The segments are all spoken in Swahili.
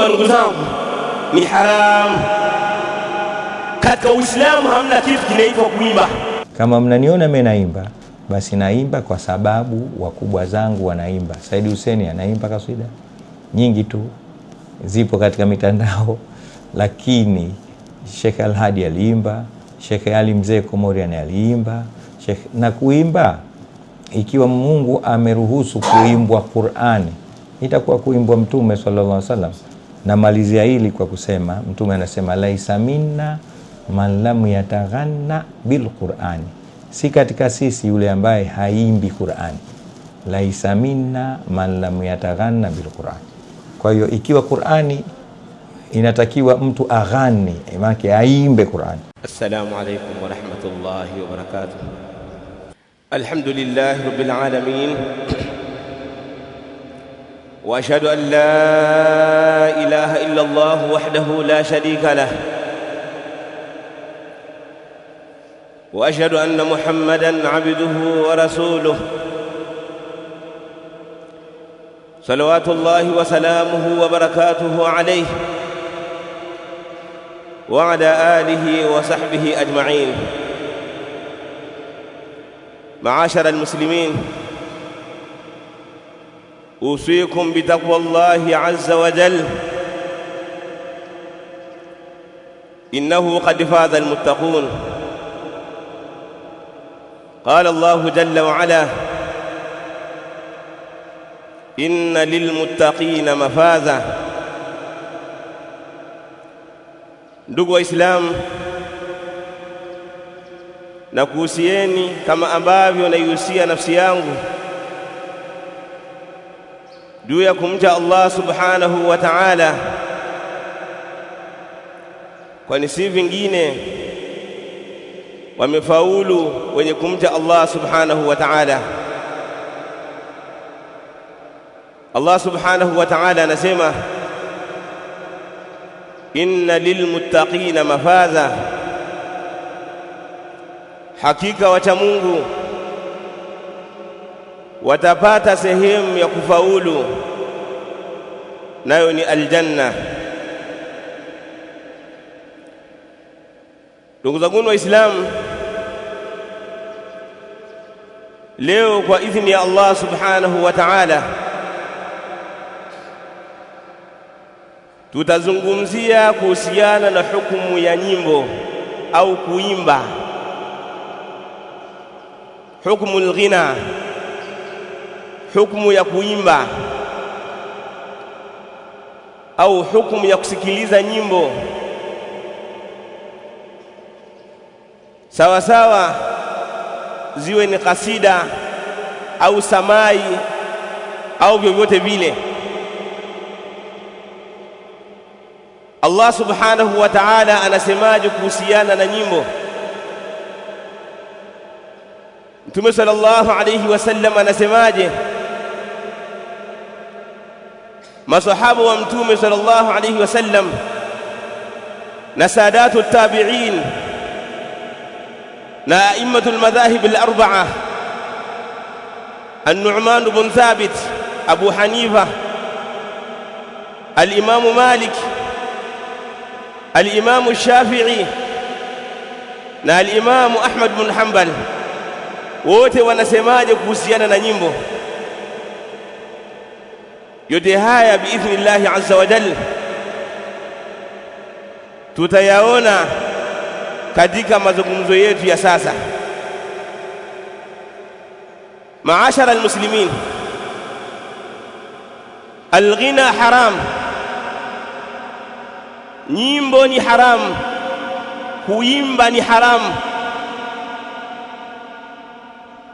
kuimba ndugu zangu ni haram. Katika Uislamu hamna kitu kinaitwa kuimba. Kama mnaniona mimi naimba, basi naimba kwa sababu wakubwa zangu wanaimba. Said Hussein anaimba kaswida nyingi tu zipo katika mitandao, lakini Sheikh Al-Hadi aliimba, Sheikh Ali Mzee Komori aliimba, na kuimba, ikiwa Mungu ameruhusu kuimbwa Qur'ani, itakuwa kuimbwa Mtume sallallahu alaihi wasallam. Na malizia hili kwa kusema, Mtume anasema laisa minna man lam yataghanna bil Qur'ani, si katika sisi yule ambaye haimbi Qur'ani. Laisa minna man lam yataghanna bil Qur'ani. Kwa hiyo ikiwa Qur'ani inatakiwa mtu aghani, maana aimbe Qur'ani. Assalamu alaykum wa rahmatullahi wa barakatuh. Alhamdulillahi rabbil alamin. Wa ashhadu an la ilaha illa Allah wahdahu la sharika lah. Wa ashhadu anna Muhammadan abduhu wa rasuluhu. صلوات الله وسلامه وبركاته عليه وعلى آله وصحبه أجمعين. معاشر المسلمين، أوصيكم بتقوى الله عز وجل، إنه قد فاز المتقون. قال الله جل وعلا: إن للمتقين مفازا. Ndugu Waislamu, nakuhusieni kama ambavyo naihusia nafsi yangu juu ya kumcha Allah subhanahu wa ta'ala, kwani si vingine wamefaulu wenye kumcha Allah subhanahu wa ta'ala. Allah subhanahu wa ta'ala anasema inna lilmuttaqina mafaza, hakika wacha Mungu watapata sehemu ya kufaulu, nayo ni aljanna. Ndugu zangu Waislamu, leo kwa idhini ya Allah subhanahu wa ta'ala tutazungumzia kuhusiana na hukumu ya nyimbo au kuimba, hukumu al-ghina, hukumu ya kuimba au hukumu ya kusikiliza nyimbo, sawa sawa ziwe ni kasida au samai au vyovyote vile. Allah subhanahu wa ta'ala anasemaje kuhusiana na nyimbo? Mtume sallallahu alayhi wasallam anasemaje? Masahaba wa Mtume sallallahu alayhi wasallam na sadatu tabi'in na a'immatul madhahib al-arba'a, An-Nu'man ibn Thabit, Abu Hanifa, al-Imam Malik, al-Imam Shafi'i na al-Imam Ahmad bin Hanbal, wote wanasemaje kuhusiana na nyimbo? Yote haya biidhnillahi azza wa jalla tutayaona katika mazungumzo yetu ya sasa. Maashara almuslimin, al-ghina haram, nyimbo ni haram, kuimba ni haram,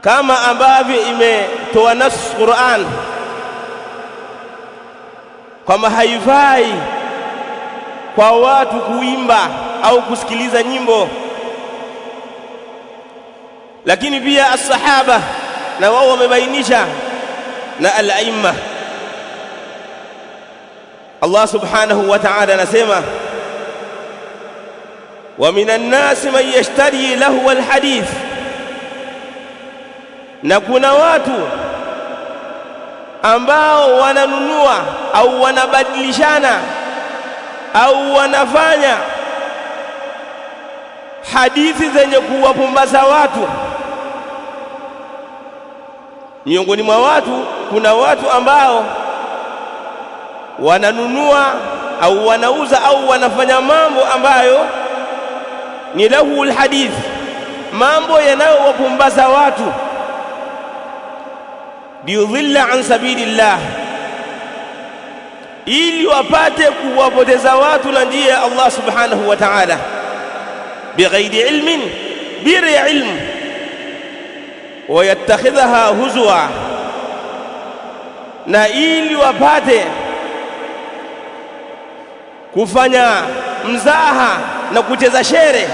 kama ambavyo imetoa nas Qur'an kama haifai kwa watu kuimba au kusikiliza nyimbo. Lakini pia as-sahaba na wao wamebainisha, na al-aimma. Allah subhanahu wa ta'ala anasema wa minan nasi man yashtari lahu al-hadith, na kuna watu ambao wananunua au wanabadilishana au wanafanya hadithi zenye kuwapumbaza watu. Miongoni mwa watu kuna watu ambao wananunua au wanauza au wanafanya mambo ambayo ni lahul hadith, mambo yanayowapumbaza watu, liyudhilla an sabilillah, ili wapate kuwapoteza watu na njia ya Allah subhanahu wa ta'ala, bighairi ilmin, bila ilmu, wayattakhidhaha huzwa, na ili wapate kufanya mzaha na kucheza shere.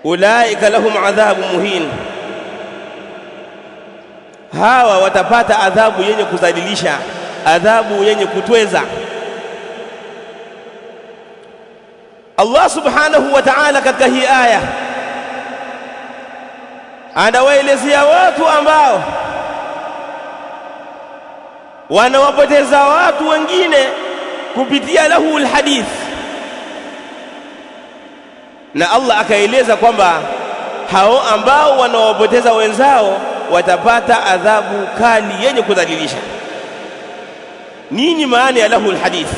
Ulaika lahum adhabu muhin, hawa watapata adhabu yenye kudhalilisha, adhabu yenye kutweza. Allah subhanahu wa ta'ala katika hii aya anawaelezea watu ambao wanawapoteza watu wengine kupitia lahul hadith, na Allah akaeleza kwamba hao ambao wanawapoteza wenzao watapata adhabu kali yenye kudhalilisha. Nini maana ya lahul hadith?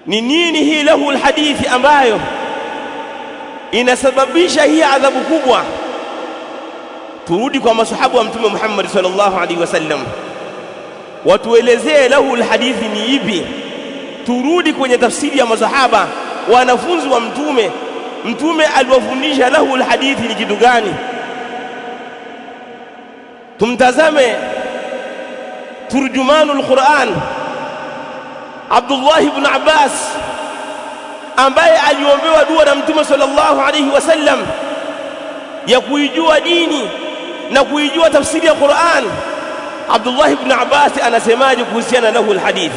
Ni nini hii lahul hadith ambayo inasababisha hii adhabu kubwa? Turudi kwa masahaba wa Mtume Muhammad sallallahu alaihi wasallam, watuelezee lahul hadithi ni ipi. Turudi kwenye tafsiri ya masahaba, wanafunzi wa Mtume. Mtume aliwafundisha lahul hadithi ni kitu gani? Tumtazame turjumanul Qur'an Abdullah ibn Abbas, ambaye aliombewa dua na Mtume sallallahu alaihi wasallam ya kuijua dini na kuijua tafsiri ya Qur'an. Abdullah ibn Abbas anasemaje kuhusiana na lahul hadith?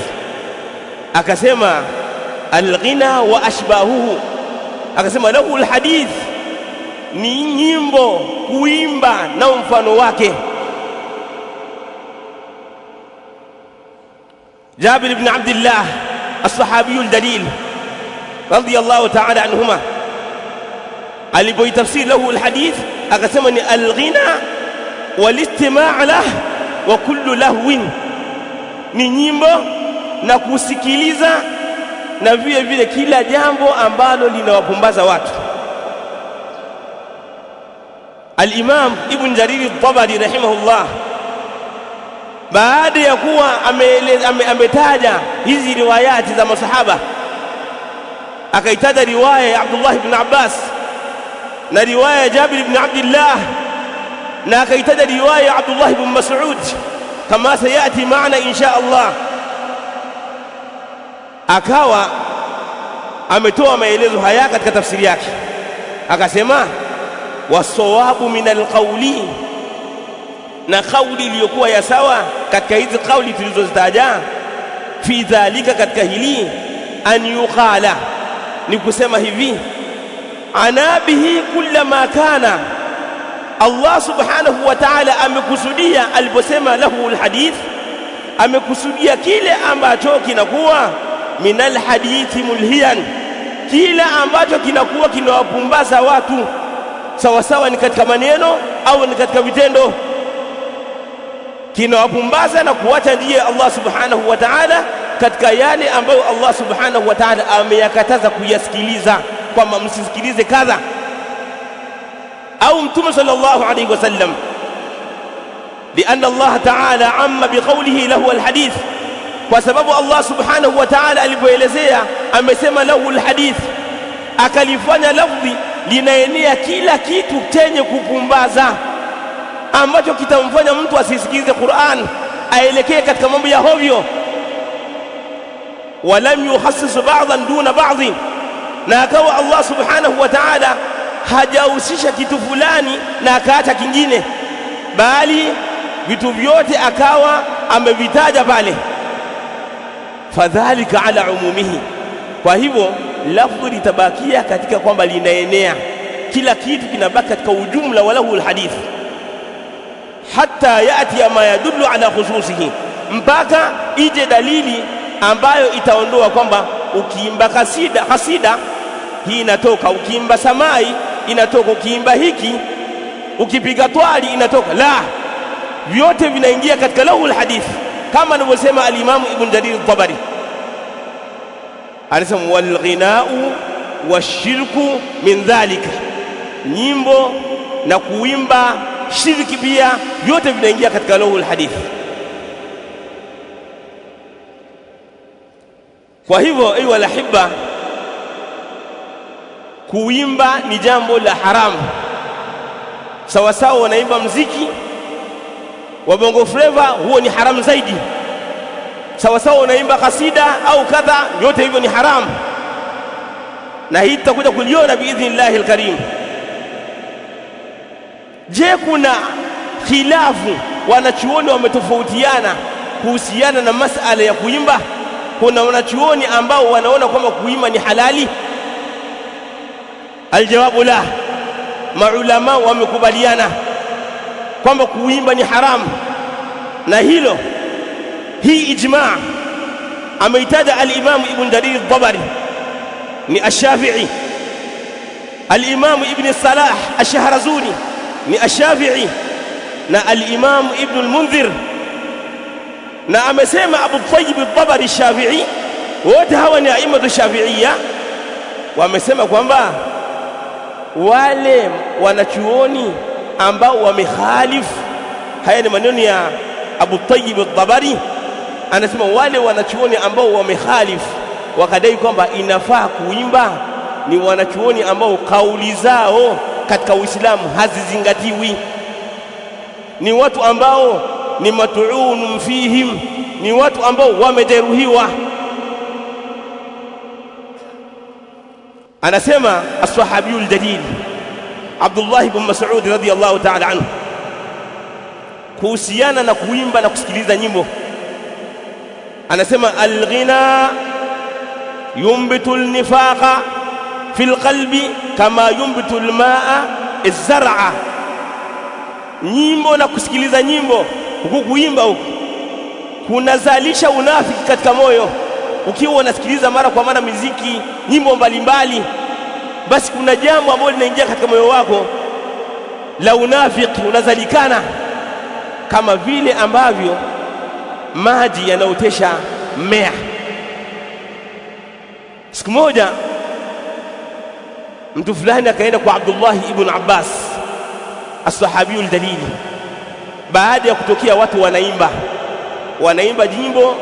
Akasema alghina wa ashbahuhu, akasema lahul hadith ni nyimbo, kuimba na mfano wake. Jabir ibn Abdullah as-sahabiyul dalil radiyallahu ta'ala anhuma, alipoitafsiri lahul hadith akasema ni alghina walistima' lah wa kullu lahwin, ni nyimbo na kusikiliza na vile vile kila jambo ambalo linawapumbaza watu. Al-Imam Ibn Jarir al-Tabari rahimahullah, baada ya kuwa ametaja hizi riwayati za masahaba, akaitaja riwaya ya Abdullah ibn Abbas na riwaya ya Jabir ibn Abdullah, na akaitaja riwaya ya Abdullah ibn Mas'ud kama sayati maana insha Allah. Akawa ametoa maelezo haya katika tafsiri yake, akasema wasawabu min alqawli, na kauli iliyokuwa ya sawa katika hizi kauli tulizozitaja, fi dhalika, katika hili, an yuqala, ni kusema hivi, ana bihi kullama kana. Allah subhanahu wa ta'ala amekusudia aliposema lahul hadith, amekusudia kile ambacho kinakuwa minal hadithi mulhiyan, kile ambacho kinakuwa kinawapumbaza watu, sawa sawa ni katika maneno au ni katika vitendo, kinawapumbaza na kuacha njia Allah subhanahu wa ta'ala katika yale ambayo Allah subhanahu wa ta'ala ameyakataza kuyasikiliza, kwamba msisikilize kadha. Au Mtume sallallahu alayhi wasallam, lianna Allah ta'ala amma biqawlihi lahu alhadith, kwa sababu Allah subhanahu wa ta'ala alipoelezea amesema lahu alhadith, akalifanya lafzi linaenea kila kitu chenye kupumbaza ambacho kitamfanya mtu asisikilize Qur'an, aelekee katika mambo ya hovyo. Walam yukhassis ba'dhan duna ba'dhin, na akawa Allah subhanahu wa ta'ala hajahusisha kitu fulani na akaacha kingine, bali vitu vyote akawa amevitaja pale. Fadhalika ala umumihi, kwa hivyo lafdhi litabakia katika kwamba linaenea, kila kitu kinabaki katika ujumla wa lahu alhadith, hatta yati ma yadullu ala khususihi, mpaka ije dalili ambayo itaondoa kwamba ukiimba kasida hii inatoka, ukiimba samai inatoka, ukiimba hiki, ukipiga twali inatoka. La, vyote vinaingia katika lahul hadith, kama anavyosema al-Imam Ibn Jarir al-Tabari, anasema wal ghina'u washirku min dhalika, nyimbo na kuimba, shirki pia, vyote vinaingia katika lahul hadith. Kwa hivyo ayu alahibba, kuimba ni jambo la haramu. Sawa sawa wanaimba mziki wa bongo flava, huo ni haramu zaidi. Sawa sawa wanaimba kasida au kadha, yote hivyo ni haramu, na hii tutakuja kuliona biidhnillahi alkarim. Je, kuna khilafu, wanachuoni wametofautiana kuhusiana na masala ya kuimba? Kuna wanachuoni ambao wanaona kwamba kuimba ni halali? Aljawabu la, maulama wamekubaliana kwamba kuimba ni haramu, na hii ijmaa ameitaja al-Imam Ibn Jarir al-Tabari, ni ash-Shafi'i. al-Imam Ibn Salah ash-Shahrazuri ni ash-Shafi'i, na al-Imam Ibn al-Mundhir, na amesema Abu Tayyib al-Tabari ash-Shafi'i, wote hawa ni a'immatu shafi'iyya, wamesema kwamba wale wanachuoni ambao wamekhalifu, haya ni maneno ya Abu Tayyib al-Tabari, anasema wale wanachuoni ambao wamekhalifu wakadai kwamba inafaa kuimba ni wanachuoni ambao kauli zao katika Uislamu hazizingatiwi, ni watu ambao ni matu'unun fihim, ni watu ambao wamejeruhiwa. Anasema as-sahabiyul jalil Abdullah ibn Mas'ud radiyallahu ta'ala anhu kuhusiana na kuimba na kusikiliza nyimbo, anasema al-ghina yumbitu al-nifaqa fi al-qalbi kama yumbitu al-ma'a az-zar'a. Nyimbo na kusikiliza nyimbo, huku kuimba huku kunazalisha unafiki katika moyo. Ukiwa unasikiliza mara kwa mara muziki, nyimbo mbalimbali, basi kuna jambo ambalo linaingia katika moyo wako la unafiki, unazalikana, kama vile ambavyo maji yanaotesha mmea. Siku moja mtu fulani akaenda kwa Abdullah ibn Abbas as-sahabiyul jalil, baada ya kutokea watu wanaimba nyimbo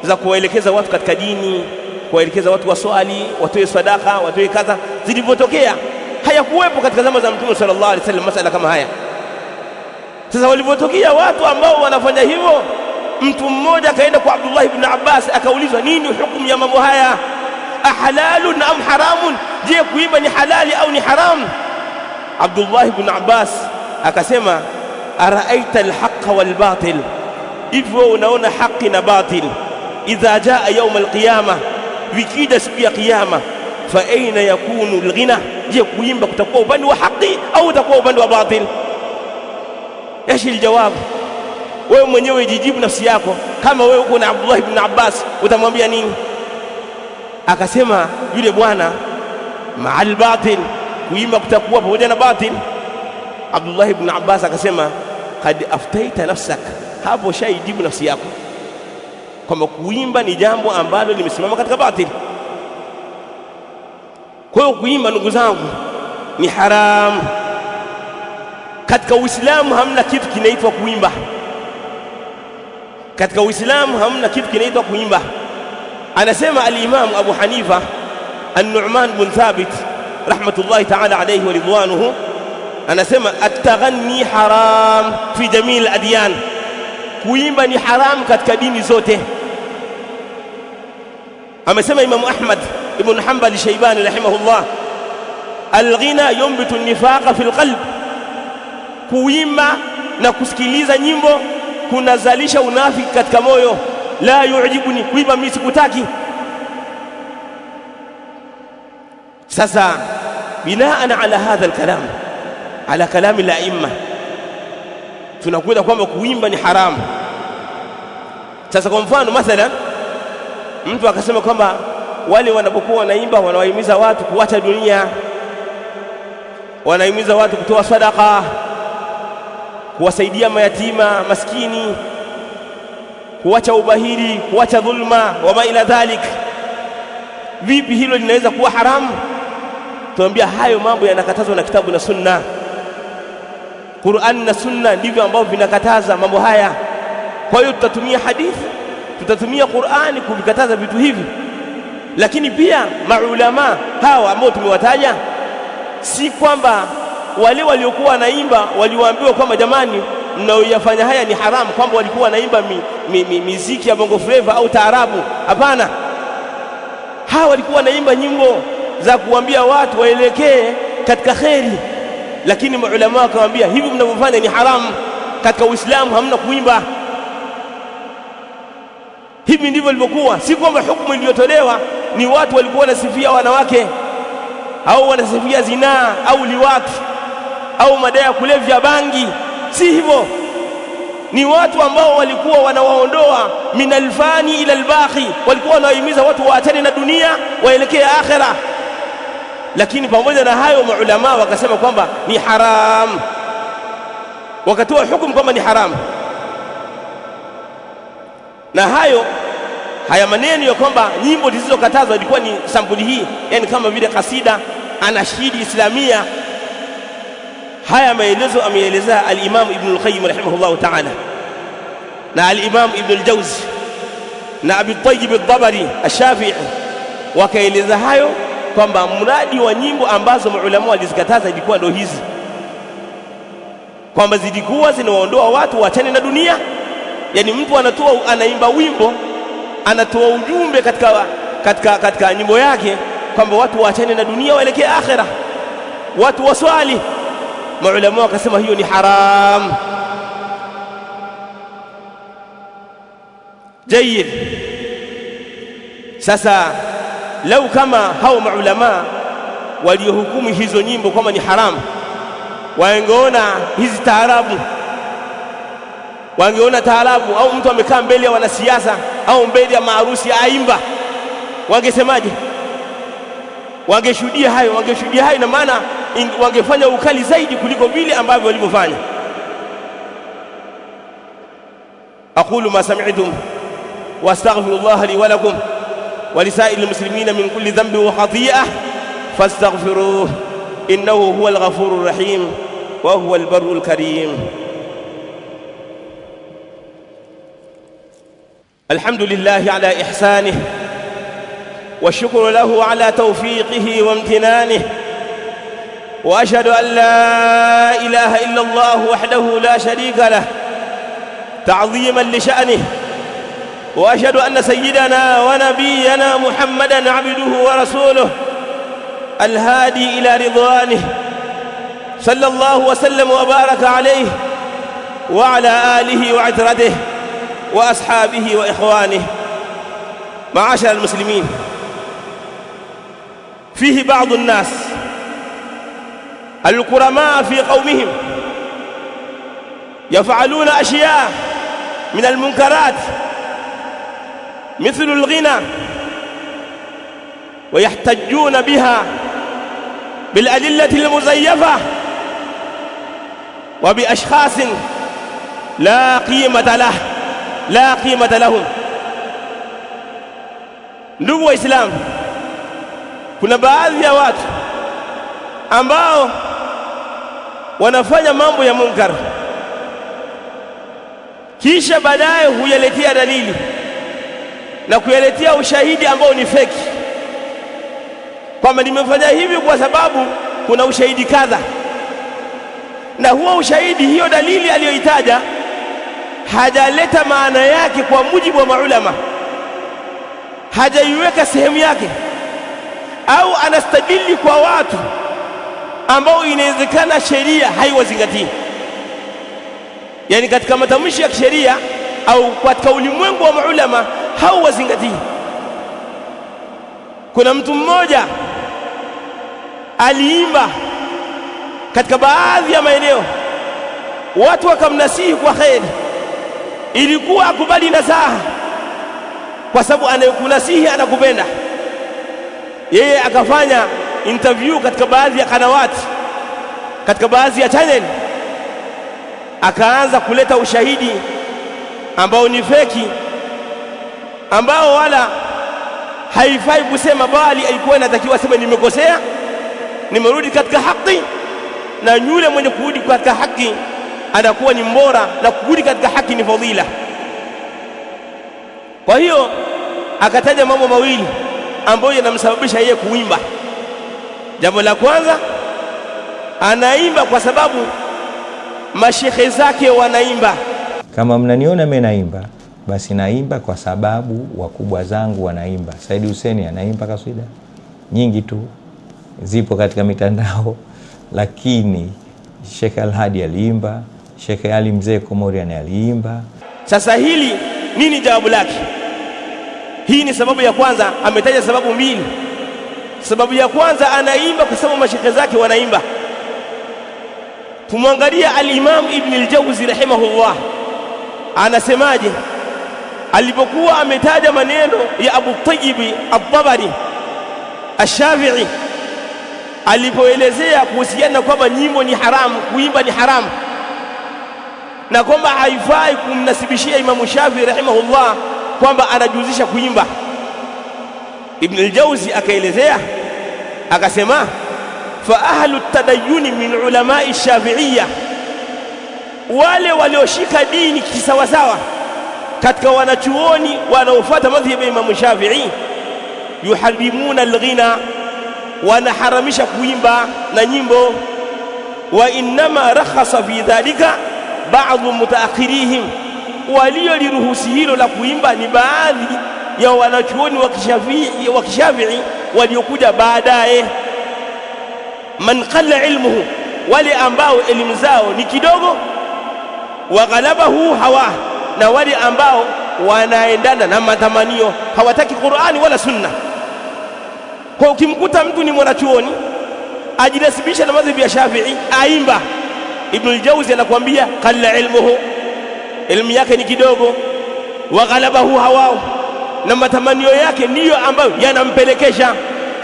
za kuwaelekeza watu katika dini, kuwaelekeza watu waswali, watoe sadaka, watoe kadha. Zilipotokea hayakuwepo katika zama za Mtume sallallahu alaihi wasallam masala kama haya. Sasa walipotokea watu ambao wanafanya hivyo, mtu mmoja akaenda kwa Abdullah ibn Abbas akaulizwa, nini hukumu ya mambo haya? Ahalalun am haramun? Je, kuimba ni halali au ni haramu? Abdullah ibn Abbas akasema, araaita alhaqqa walbatil, hivyo unaona haki na batil, idha jaa yawm alqiyama, vikida siku ya kiyama, fa aina yakunu alghina? Je, kuimba kutakuwa upande wa haki au utakuwa upande wa batil? Yashi aljawab, wewe mwenyewe jijibu nafsi yako. Kama wewe uko na Abdullah ibn Abbas utamwambia nini? Akasema yule bwana, ma'al batil, kuimba kutakuwa pamoja na batil. Abdullah ibn Abbas akasema, kad aftaita nafsak, hapo shaijibu nafsi yako kwamba kuimba ni jambo ambalo limesimama katika batil. Kwa hiyo kuimba, ndugu zangu, ni haramu. Katika Uislamu hamna kitu kinaitwa kuimba. Katika Uislamu hamna kitu kinaitwa kuimba. Anasema al-Imam Abu Hanifa an-Nu'man bin Thabit rahmatullahi ta'ala alayhi wa ridwanuhu, anasema at-taghanni haram fi jamii al-adyan, kuimba ni haram katika dini zote. Amesema Imam Ahmad ibn Hanbal Shaybani rahimahullah, al-ghina yumbitu an-nifaqa fi al-qalb, kuimba na kusikiliza nyimbo kunazalisha unafiki katika moyo. La yu'jibuni, kuimba mimi sikutaki. Sasa binaan ala hadha alkalam, ala kalami al-a'imma, tunakuta kwamba kuimba ni haramu. Sasa kwa mfano mathalan, mtu akasema kwamba wale wanapokuwa wanaimba wanawahimiza watu kuacha dunia, wanahimiza watu kutoa sadaka, kuwasaidia mayatima maskini, kuacha ubahiri, kuacha dhulma wama ila dhalik. Vipi hilo linaweza kuwa haramu? Tuambia hayo mambo yanakatazwa na kitabu na sunna. Qur'an na sunna ndivyo ambavyo vinakataza mambo haya. Kwa hiyo tutatumia hadithi, tutatumia Qur'ani kuvikataza vitu hivi. Lakini pia maulama hawa ambao tumewataja, si kwamba wale waliokuwa wanaimba waliwaambiwa kwamba jamani, mnaoyafanya haya ni haramu, kwamba walikuwa wanaimba miziki ya bongo flava au taarabu. Hapana, hawa walikuwa wanaimba nyimbo za kuambia watu waelekee katika kheri. Lakini maulama wakawaambia hivi mnavyofanya ni haramu, katika Uislamu hamna kuimba. Hivi ndivyo ilivyokuwa. Si kwamba hukumu iliyotolewa ni watu walikuwa wanasifia wanawake au wanasifia zinaa au liwati au madawa ya kulevya, bangi. Si hivyo. Ni watu ambao walikuwa wanawaondoa min alfani ila albaqi, walikuwa wanahimiza watu waachane na dunia waelekee akhera. Lakini pamoja na hayo maulama wakasema kwamba ni haram, wakatoa hukumu kwamba ni haram. Na haya maneno ya kwamba nyimbo zilizokatazwa ilikuwa ni sampuli hii, yani kama vile kasida, anashidi islamia. Haya maelezo ameeleza al-Imam Ibn al-Qayyim rahimahullah ta'ala, na al-Imam Ibn al-Jawzi na Abi Tayyib al-Dabari al-Shafi'i, wakaeleza hayo kwamba mradi wa nyimbo ambazo maulama walizikataza ilikuwa ndio hizi, kwamba zilikuwa zinawaondoa watu waachane na dunia. Yani mtu anaimba wimbo, anatoa ujumbe katika nyimbo yake kwamba watu waachane na dunia waelekee akhera, watu waswali. Maulama wakasema hiyo ni haram. Jayyid. Sasa lau kama hao maulama waliohukumu hizo nyimbo kwamba ni haramu, wangeona hizi taarabu, wangeona taarabu au mtu amekaa mbele ya wanasiasa au mbele ya maharusi aimba, wangesemaje? Wangeshuhudia hayo, na maana wangefanya ukali zaidi kuliko vile ambavyo walivyofanya. aqulu ma sami'tum wa astaghfirullah li wa lakum wa lisa'il muslimina min kulli dhanbin wa khati'ah fastaghfiruhu innahu huwal ghafurur rahim wa huwal barrul karim. alhamdulillah ala ihsanihi والشكر له على توفيقه وامتنانه، وأشهد أن لا إله إلا الله وحده لا شريك له تعظيما لشأنه، وأشهد أن سيدنا ونبينا محمدًا عبده ورسوله الهادي إلى رضوانه، صلى الله وسلم وبارك عليه وعلى آله وعترته وأصحابه وإخوانه. معاشر المسلمين، فيه بعض الناس الكرماء في قومهم يفعلون أشياء من المنكرات مثل الغنى، ويحتجون بها بالأدلة المزيفة وبأشخاص لا قيمة لهم. Ndugu Waislamu, kuna baadhi ya watu ambao wanafanya mambo ya munkar, kisha baadaye huyaletea dalili na kuyaletea ushahidi ambao ni feki, kwamba nimefanya hivi kwa sababu kuna ushahidi kadha, na huo ushahidi, hiyo dalili aliyoitaja, hajaleta maana yake kwa mujibu wa maulama, hajaiweka sehemu yake, au anastadili kwa watu ambao inawezekana sheria haiwazingatii. Yani katika matamshi ya kisheria au katika ulimwengu wa maulama hauwazingatii. Kuna mtu mmoja aliimba katika baadhi ya maeneo, watu wakamnasihi kwa kheri, ilikuwa akubali nasaha, kwa sababu anayekunasihi anakupenda. Yeye akafanya interview katika baadhi ya kanawati, katika baadhi ya channel, akaanza kuleta ushahidi ambao ni feki, ambao wala haifai kusema, bali alikuwa inatakiwa sema nimekosea, nimerudi katika haki, na yule mwenye kurudi katika haki anakuwa ni mbora, na kurudi katika haki ni fadhila. Kwa hiyo akataja mambo mawili ambayo yanamsababisha yeye kuimba. Jambo la kwanza, anaimba kwa sababu mashekhe zake wanaimba. Kama mnaniona mimi naimba, basi naimba kwa sababu wakubwa zangu wanaimba. Said Hussein anaimba kaswida nyingi tu, zipo katika mitandao, lakini Sheikh Al-Hadi aliimba, Sheikh Ali Mzee Komorian aliimba. Sasa hili nini jawabu lake? Hii ni sababu ya kwanza. Ametaja sababu mbili. Sababu ya kwanza, anaimba kwa sababu mashekhe zake wanaimba. Tumwangalia al-Imam Ibn al-Jawzi rahimahullah anasemaje alipokuwa ametaja maneno ya Abu Tayyib al-Tabari al-Shafi'i, alipoelezea kuhusiana kwamba nyimbo ni haramu, kuimba ni haramu, na kwamba haifai kumnasibishia Imam Shafi'i rahimahullah kwamba anajuzisha kuimba. Ibn al-Jawzi akaelezea akasema, fa ahlu at-tadayyun min ulama'i ash-Shafi'iyya, wale walioshika dini kisawasawa katika wanachuoni wanaofuata madhhabi ya Imam Shafi'i, yuharrimuna al-ghina, wanaharamisha kuimba na nyimbo. Wa innama rakhasa fi dhalika ba'd mutaakhirihim, walioliruhusi hilo la kuimba ni baadhi ya wanachuoni wa Kishafi'i waliokuja baadaye. Man qalla ilmuhu, wale ambao elimu zao ni kidogo, wa ghalabahu hawa, na wale ambao wanaendana na matamanio, hawataki Qur'ani wala Sunna. Kwa ukimkuta mtu ni mwanachuoni ajinasibisha na madhhabi ya Shafi'i aimba, Ibn al-Jawzi anakuambia qalla ilmuhu, elimu yake ni kidogo, wa ghalabahu hawa, na matamanio yake ndiyo ambayo yanampelekesha,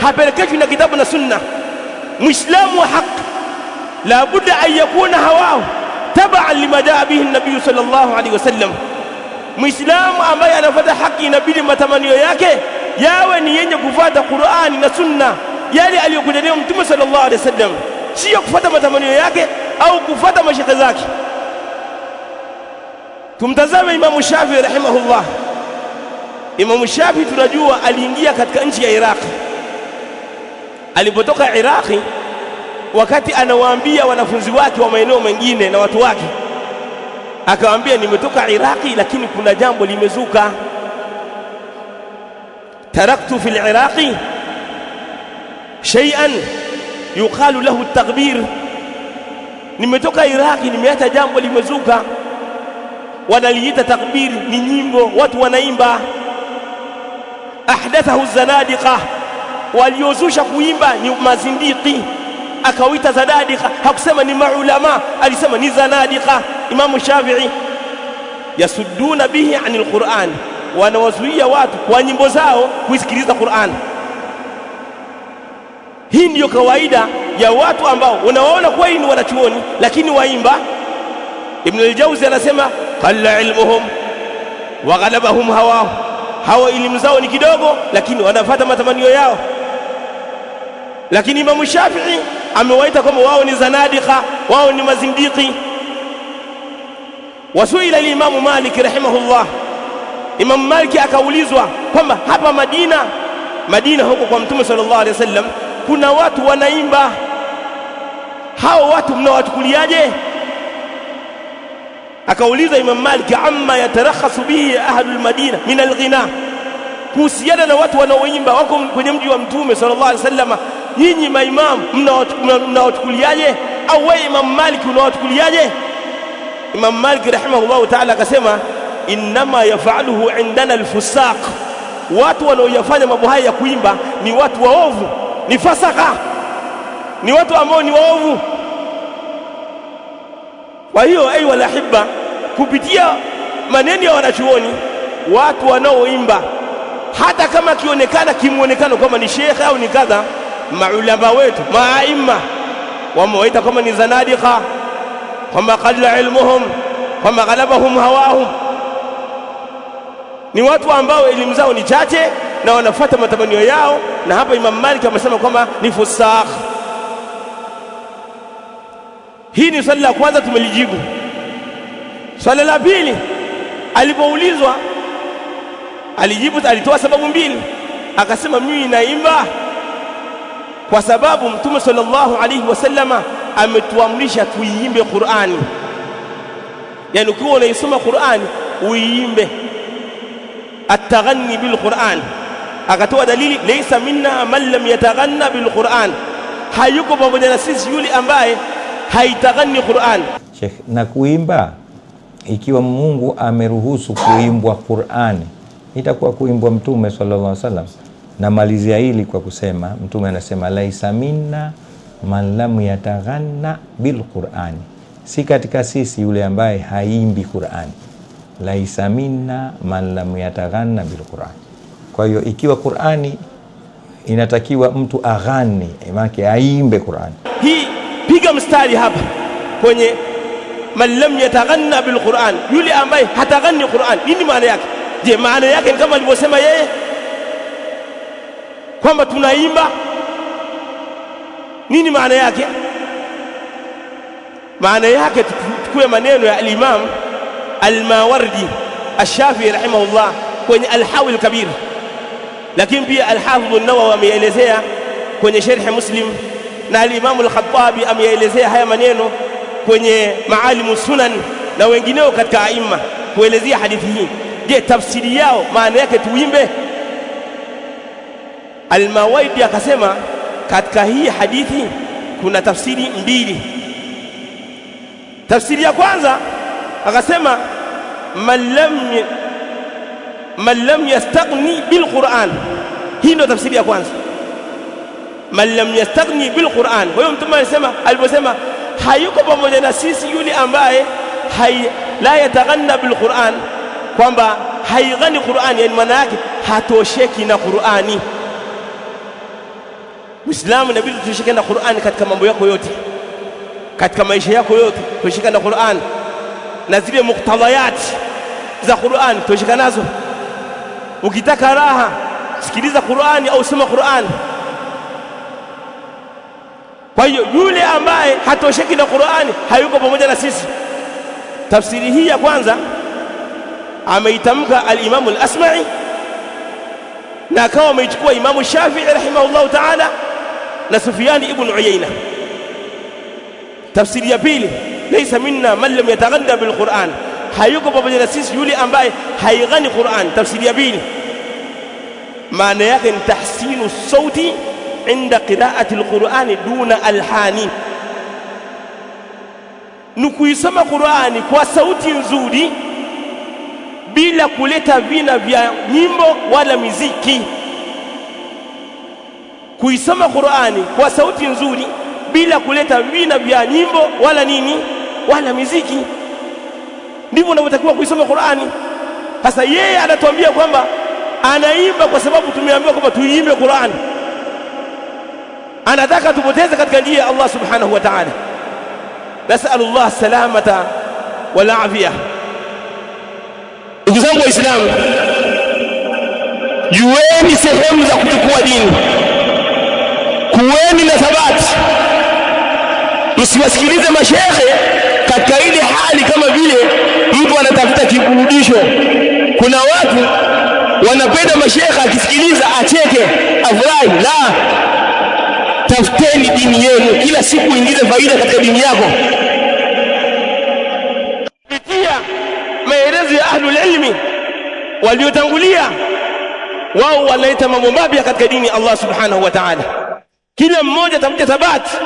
hapelekeshwi na kitabu na Sunna. Muislamu wa haki la budda an yakuna hawao tabaan lima jaa bihi an-nabiy sallallahu alayhi wasallam. Muislamu ambaye anafuata haki inabidi matamanio yake yawe ni yenye kufuata Qur'ani na Sunna, yale aliyokuja nayo Mtume sallallahu alayhi wasallam, sio kufuata matamanio yake au kufuata mashekhe zake. Tumtazame Imam Shafi'i rahimahullah. Imam Shafi'i tunajua aliingia katika nchi ya Iraq. Alipotoka Iraqi, wakati anawaambia wanafunzi wake wa maeneo mengine na watu wake, akawaambia nimetoka Iraqi, lakini kuna jambo limezuka. Taraktu fil Iraqi shay'an yuqalu lahu at-taghbir, nimetoka Iraqi, nimeacha jambo limezuka, wanaliita takbir, ni nyimbo watu wanaimba. Ahdathahu zanadiqa, waliozusha kuimba ni mazindiki, akawita zanadiqa, hakusema ni maulama, alisema ni zanadiqa. Imam Shafi'i, yasudduna bihi anil Qur'an, wanawazuia watu kwa nyimbo zao kusikiliza Qur'an. Hii ndiyo kawaida ya watu ambao unawaona kweli ni wanachuoni lakini waimba. Ibn al-Jawzi anasema qalla ilmuhum wa ghalabahum hawa, hawa elimu zao ni kidogo lakini wanafuata matamanio yao. Lakini Imam Shafi'i amewaita kwamba wao ni zanadiqa, wao ni mazindiki. Wasuila al-Imam Malik rahimahullah, Imam Malik akaulizwa kwamba hapa Madina huko kwa Mtume sallallahu alaihi wasallam kuna watu wanaimba, hao watu mnawachukuliaje? Akauliza Imam Malik, amma yatarakhasu bihi ahlul Madina min al-ghina, kuhusiana na watu wanaoimba wako kwenye mji wa Mtume sallallahu alaihi wasallam, nyinyi maimamu mnawachukuliaje? Au wewe Imam Malik unawachukuliaje? Imam Malik rahimahullah ta'ala akasema, innama yaf'aluhu indana al-fusaq, watu wanaoyafanya mambo haya ya kuimba ni watu waovu, ni fasaka, ni watu ambao ni waovu. Kwa hiyo ayu walahibba, kupitia maneno ya wanachuoni, watu wanaoimba hata kama kionekana kimuonekano kama ni shekhe au ni kadha, maulama wetu maaima wamewaita kama ni zanadiqa, kama qalla ilmuhum, kama ghalabahum hawahum, ni watu ambao elimu zao ni chache na wanafuata matamanio yao. Na hapa Imam Malik amesema kwamba ni fusakh. Hii ni swali la kwanza, tumelijibu. Swali la pili, alipoulizwa alijibu, alitoa sababu mbili. Akasema mimi naimba kwa sababu Mtume sallallahu alaihi wasallama ametuamrisha tuiimbe Qur'ani. Yani ukiwa unaisoma Qur'ani uiimbe, at-taghanni bil Qur'an. Akatoa dalili, laysa minna man lam yataghanna bil Qur'an, hayuko pamoja na sisi yule ambaye haitaghanni Qur'an. Sheikh, na kuimba, ikiwa Mungu ameruhusu kuimbwa Qur'ani, itakuwa kuimbwa Mtume sallallahu alaihi wasallam. Na malizia hili kwa kusema, Mtume anasema laisa minna man lam yataghanna bil Qur'ani, si katika sisi yule ambaye haimbi Qur'ani. Laisa minna man lam yataghanna bil Qur'ani. Kwa hiyo ikiwa Qur'ani inatakiwa mtu aghani, maana aimbe Qur'ani. Hii piga mstari hapa kwenye man lam yataghanna bil Qur'an, yule ambaye hataghani Qur'an. Nini maana yake? Je, maana yake ni kama alivyosema yeye kwamba tunaimba? Nini maana yake? Maana yake tukue maneno ya al-Imam al-Mawardi al-Shafi'i rahimahullah kwenye al-Hawi al-Kabir, lakini pia al-Hafidh an-Nawawi ameelezea kwenye Sharh Muslim, na al-Imam al-Khattabi ameelezea haya maneno kwenye Maalimu Sunan na wengineo katika aima kuelezea hadithi hii. Je, tafsiri yao maana yake tuimbe? Al-Mawardi akasema katika hii hadithi kuna tafsiri mbili. Tafsiri ya kwanza akasema man lam yastaghni bil Qur'an. Hii ndio tafsiri ya kwanza, man lam yastaghni bil Qur'an. Kwa hiyo Mtume aliposema hayuko pamoja na sisi yule ambaye la yataghanna bil Qur'an, kwamba haighani Qur'ani, yani maana yake hatosheki na Qur'ani. Muislamu inabidi tushike na Qur'ani katika mambo yako yote, katika maisha yako yote tushike na Qur'ani, na zile muktadayat za Qur'ani tushike nazo. Ukitaka raha, sikiliza Qur'ani au soma Qur'ani. Kwa hiyo yule ambaye hatosheki na Qur'ani hayuko pamoja na sisi. Tafsiri hii ya kwanza ameitamka al-Imam al-Asma'i, na akawa ameichukua Imam Shafi'i rahimahullah ta'ala na Sufyan ibn Uyayna. Tafsiri ya pili, laysa minna man lam yataghanna bil Qur'an, hayuko pamoja na sisi yule ambaye haighani Qur'an. Tafsiri ya pili maana yake ni tahsinu sauti inda qira'ati al-Qur'ani duna alhani, ni kuisoma Qur'ani kwa sauti nzuri bila kuleta vina vya nyimbo wala miziki. Kuisoma Qur'ani kwa sauti nzuri bila kuleta vina vya nyimbo wala nini wala miziki, ndivyo unavyotakiwa kuisoma Qur'ani. Sasa yeye anatuambia kwamba anaimba kwa sababu tumeambiwa kwamba tuiimbe Qur'ani. Anataka tupoteze katika njia ya Allah subhanahu wa ta'ala. Nasalullah salamata wal afia. Ndugu zangu Waislamu, jueni sehemu za kuchukua dini, kuweni na thabati, msiwasikilize mashehe katika ile hali kama vile mtu anatafuta kiburudisho. Kuna watu wanapenda mashehe akisikiliza acheke afurahi. La, tafuteni dini yenu, kila siku ingize faida katika dini yako. Kupitia maelezo ya ahlul ilmi waliotangulia, wao wanaita mambo mapya katika dini Allah subhanahu wa ta'ala. Kila mmoja atakuja thabati,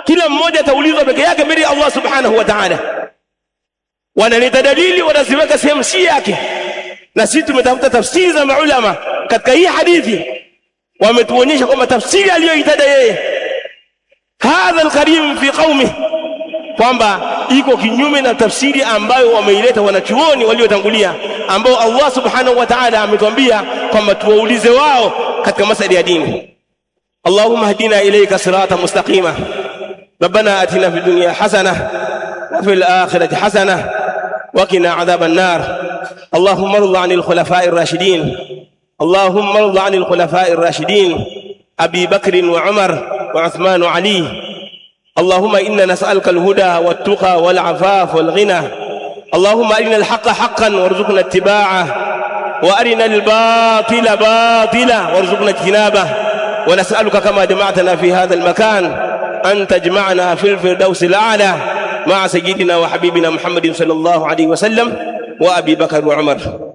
kila mmoja ataulizwa peke yake mbele ya Allah subhanahu wa ta'ala. Wanaleta dalili, wanaziweka sehemu si yake, na sisi tumetafuta tafsiri za maulama katika hii hadithi. Wametuonyesha kwamba tafsiri aliyoitaja yeye, hadha alkarim fi qaumi kwamba iko kinyume na tafsiri ambayo wameileta wanachuoni waliotangulia, ambao Allah subhanahu wa ta'ala ametuambia kwamba tuwaulize wao katika masala ya dini. Allahumma hadina ilayka siratan mustaqima. Rabbana atina fid dunya hasana wa fil akhirati hasana wa qina adhaban nar. Allahumma irḍi 'anil khulafa'ir rashidin. Allahumma irḍi 'anil khulafa'ir rashidin Abi Bakr wa Umar wa Uthman wa Ali. اللهم إنا نسألك الهدى والتقى والعفاف والغنى. اللهم أرنا الحق حقا وارزقنا اتباعه، وأرنا الباطل باطلا وارزقنا اجتنابه. ونسألك كما جمعتنا في هذا المكان أن تجمعنا في الفردوس الأعلى مع سيدنا وحبيبنا محمد صلى الله عليه وسلم وأبي بكر وعمر.